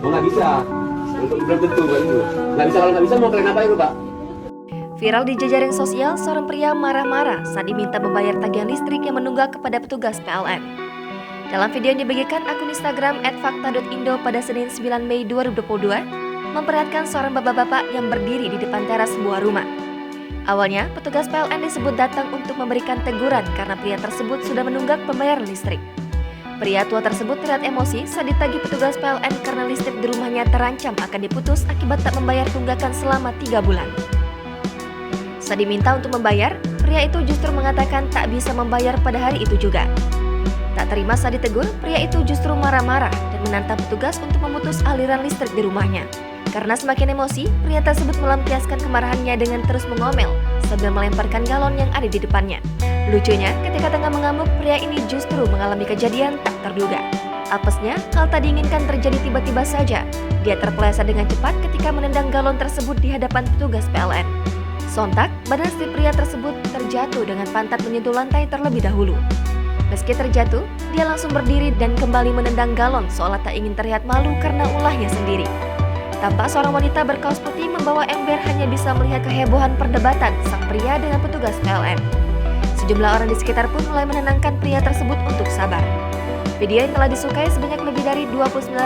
Oh nggak bisa, untuk belum tentu kan itu. Nggak bisa, kalau nggak bisa mau kalian apa itu Pak? Viral di jejaring sosial, seorang pria marah-marah saat diminta membayar tagihan listrik yang menunggak kepada petugas PLN. Dalam video yang dibagikan akun Instagram @fakta.indo pada Senin 9 Mei 2022, memperlihatkan seorang bapak-bapak yang berdiri di depan teras sebuah rumah. Awalnya, petugas PLN disebut datang untuk memberikan teguran karena pria tersebut sudah menunggak pembayaran listrik. Pria tua tersebut terlihat emosi saat ditagih petugas PLN karena listrik di rumahnya terancam akan diputus akibat tak membayar tunggakan selama 3 bulan. Saat diminta untuk membayar, pria itu justru mengatakan tak bisa membayar pada hari itu juga. Tak terima saat ditegur, pria itu justru marah-marah dan menantang petugas untuk memutus aliran listrik di rumahnya. Karena semakin emosi, pria tersebut melampiaskan kemarahannya dengan terus mengomel sambil melemparkan galon yang ada di depannya. Lucunya, ketika tengah mengamuk, pria ini justru mengalami kejadian tak terduga. Apesnya, hal tak diinginkan terjadi tiba-tiba saja. Dia terpeleset dengan cepat ketika menendang galon tersebut di hadapan petugas PLN. Sontak, badan si pria tersebut terjatuh dengan pantat menyentuh lantai terlebih dahulu. Meski terjatuh, dia langsung berdiri dan kembali menendang galon seolah tak ingin terlihat malu karena ulahnya sendiri. Tampak seorang wanita berkaos putih membawa ember hanya bisa melihat kehebohan perdebatan sang pria dengan petugas PLN. Sejumlah orang di sekitar pun mulai menenangkan pria tersebut untuk sabar. Video yang telah disukai sebanyak lebih dari 29.000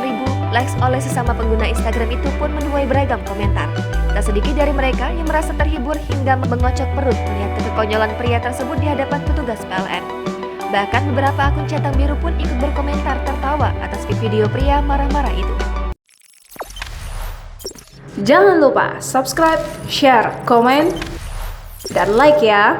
likes oleh sesama pengguna Instagram itu pun menuai beragam komentar. Tak sedikit dari mereka yang merasa terhibur hingga mengocok perut melihat kekonyolan pria tersebut di hadapan petugas PLN. Bahkan beberapa akun centang biru pun ikut berkomentar tertawa atas video pria marah-marah itu. Jangan lupa subscribe, share, komen, dan like ya!